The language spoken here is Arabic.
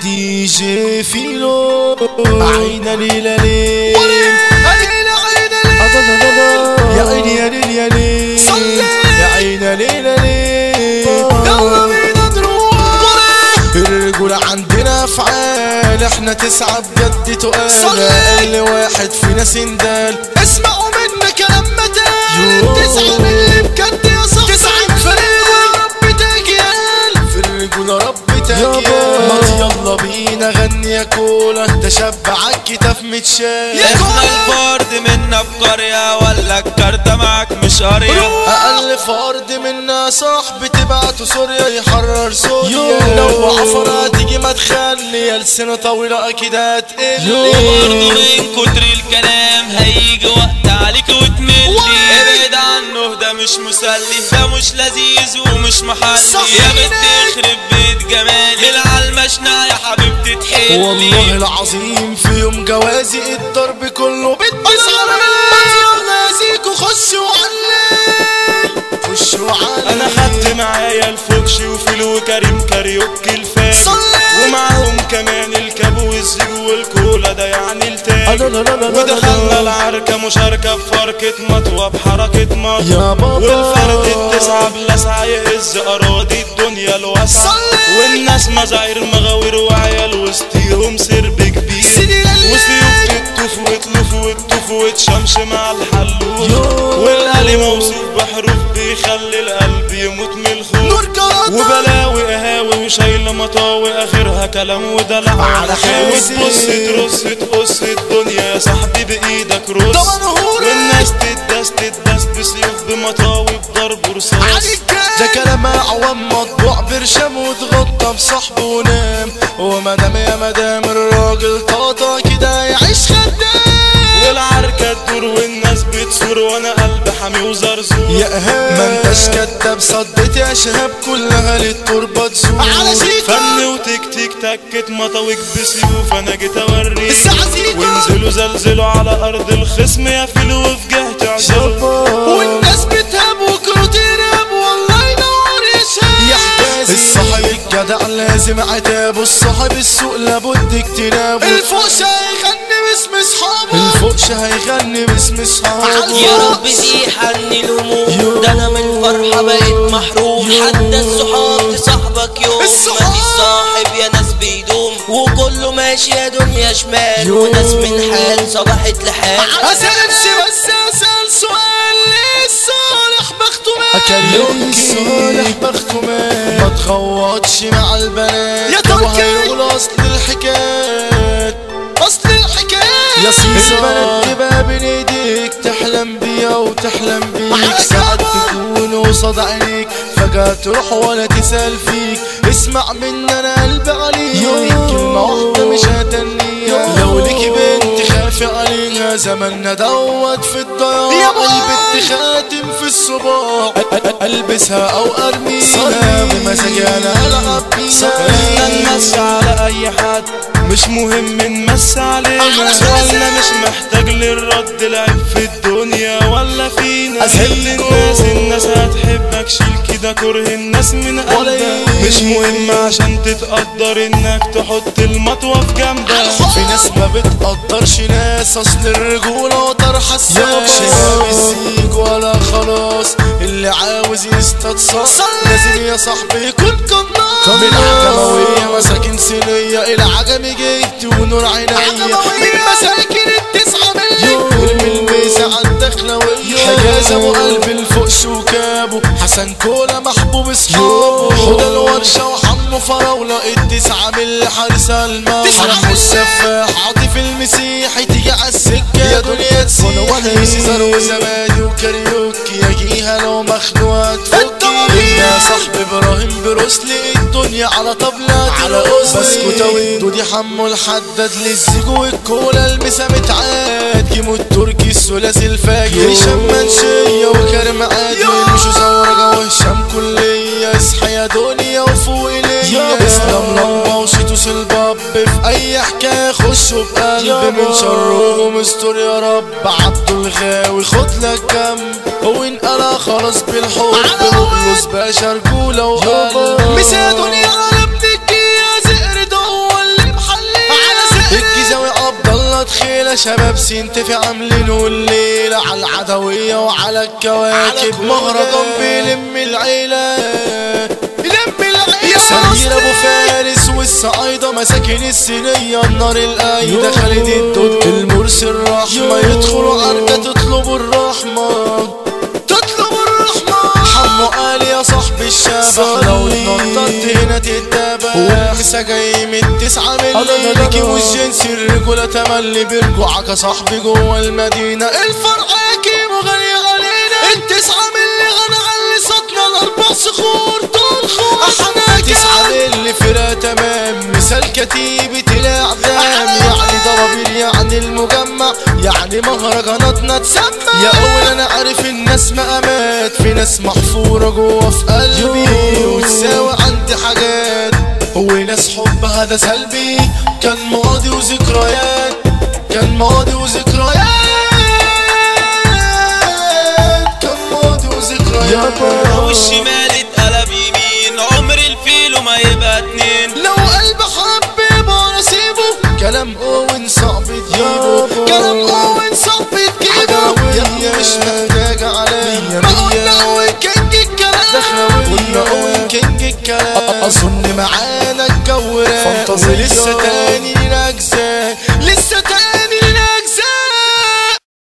دي جي فيلو عينا ليلة ليل يا عيني يا ليل يا ليل يا عينا ليلة ليل يلا بينا نروح. الرجولة عندنا افعال، احنا تسعة بجد تقال، اقل واحد فينا سندال. اسمعوا منا كلام متال، تسعة من اللي بجد يا صاحبي، تسعة فريق رب تاجيال، في الرجولة رب تاجيال. يلا بينا غني يا كولا، ده شاب عالكتاف متشال. احنا الفرد منا بقرية ولا الكارتة معاك مش قرية، اقل فرد منا صاحبي تبعته سوريا يحرر سوريا. لو عفرة تيجي ما تخلي لسنة طويلة اكيد هتقل. وبرضه من كتر الكلام هيجي وقت عليك وتملي، ابعد عنه ده مش مسلي، ده مش لذيذ ومش محلي. يا بنت يخرب بيت جمالي بالعلمشنا يا حبيبتي تحلي. والله العظيم في يوم جوازي الضرب كله اسعر يلا زيكو خش وعلي خش وعلي. انا خدت معايا الفوكشي وفيلو وكريم كاريوكي الفاجر، ومعاهم كمان الكابو والزيج والكولا ده يعني التاج. ودخلنا العركة مشاركة بفركة مطوة بحركة مطوة، والفرد التسعة بلسعة يهز أراضي الدنيا الواسعة، والناس مزاعير مغاوير وعيال وسطيهم سرب كبير، وسيوف تتوف وتلوف وتطوف وتشمش مع الحلوف، والقلي موصوف بحروف بيخلي القلب يموت من الخوف، وبلاوي قهاوي وشايلة مطاوي اخرها كلام ودلع على خاوي. تبص ترص تقص الدنيا يا صاحبي بايدك رص، والناس تدس بسيوف بمطاوي بضرب رصاص. ده كلام عوام مطبوع برشام وتغطى بصاحبه ونام، ومدام يا مدام الراجل طاطا كده يعيش خدام. والعركة تدور والناس بتصور وانا قلبي حامي وزرزور. يا اهام ما انتش كداب صدت يا شهاب كلها للتربة تزور. فن وتك تك تكت مطوك بسيوف انا جيت اوريك، وانزلوا زلزلوا على ارض الخصم يا فيلو في جهة اعجاب، والناس بتهاب وكله تراب والله ينور يا شاب. الصاحب الجدع لازم عتابه، الصاحب السوق لابد اجتنابه. الفوش هيغني باسم اصحابه، الفوش هيغني باسم اصحابه. يا رب زيحني الهموم، ده انا من فرحة بقيت محروم. حتى الصحاب تصاحبك يوم، مفيش صاحب يا ناس بيدوم، وكله ماشي يا دنيا شمال، وناس من حال صبحت لحال. اسألش بس اسأل سؤال، ليه الصالح بخته مال؟ كاريوكي صالح بخته مال، ما تغوطش مع البنات يا تركي هيقول اصل الحكايات، اصل الحكاية يا سيسا. البنات تبقى بين ايديك تحلم بيها وتحلم بيك، ساعات تكون قصاد عينيك فجأة تروح ولا تسأل فيك. اسمع مني انا قلبي عليك، كلمة واحدة مش هتنيها، لو ليكي بنت خافي عليها زماننا دوت في الضياع. البنت خاتم في الصباع البسها او ارميها، بمزاجي انا العب بيها. نمس على اي حد مش مهم نمس علينا، ولا مش محتاج للرد. العيب في الدنيا ولا فينا، حب الناس هتحبك، شيل كده كره الناس من قلبك. مش مهم عشان تتقدر انك تحط المطوة في جنبك. في ناس ما بتقدرش ناس، اصل الرجولة وطر حساس. شهاب السيج ولا خلاص، اللي عاوز يستتصل لازم يا صاحبي يكون قناص. من العجموية مساكن سنية، العجمي جيت ونور عينيا، من مساكن التسعة مليون، من الميسة عالدخلوية، حجاز ابو قلب الفقش وكابو، حسن كولا محبوب اصحابه، حوض الورشة وحمو فراولة، التسعة من الحارسة الموت، حمو السفاح عاطف المسيحي تيجي عالسكة يا دنيا تسيح. سيزر وزبادي وكاريوكي يجيها لو مخنوقة تفكي. يا صاحبي ابراهيم بروسلي الدنيا على طبلة على أسري، بسكوتة والدودي حمو الحداد للزيج والكولا المسا متعاد، كيمو التركي الثلاثي الفاجر، هشام منشية وكريم عادل، مشو زورجة وهشام كلية. اصحى يا دنيا وفوق ليا، اسلام لمبة وشيتوس الباب، في اي حكاية خشوا بقلب من شرهم استر يا رب. عبد الغاوي خد لك جنب، وانقلع خلاص بالحب، مخلص باشا رجولة وقلب. مسا دنيا ناس ينتفي عاملينه الليلة على العدوية وعلى الكواكب مهرجان بيلم العيلة سمير ابو فارس والصعايدة مساكن السنية النار القايدة خالد الدود المرسي الرحمة يدخلوا عركة تطلبوا الرحمة حمو قال يا صاحبي الشبح لو اتنطرت هنا تتابع والمسا جاي من 9 ملي والجنس الرجولة تملي بيرجعك يا صاحبي جوه المدينة الفرقاكي مغني علينا 9 ملي غنعلي صوتنا ال4 صخور احنا 9 ملي فرقة تمام مثال كتيبة الاعدام يعني ضربيل يعني المجمع يعني مهرجاناتنا تسمى يا اول انا عارف الناس مقامات في ناس محفورة جوه في قلبي وتساوي عندي حاجات وناس حبها ده سلبي كان ماضي وذكريات كان ماضي وذكريات والشمال اتقلب يمين عمر الفيل وما يبقى 2 لو قلب حب يبقى نصيبه كلام اوين صعب تجيبه كلام اوين صعب تجيبه يا مش محتاجة علام ما قلنا اوين كينج الكلام قلنا اوين كينج الكلام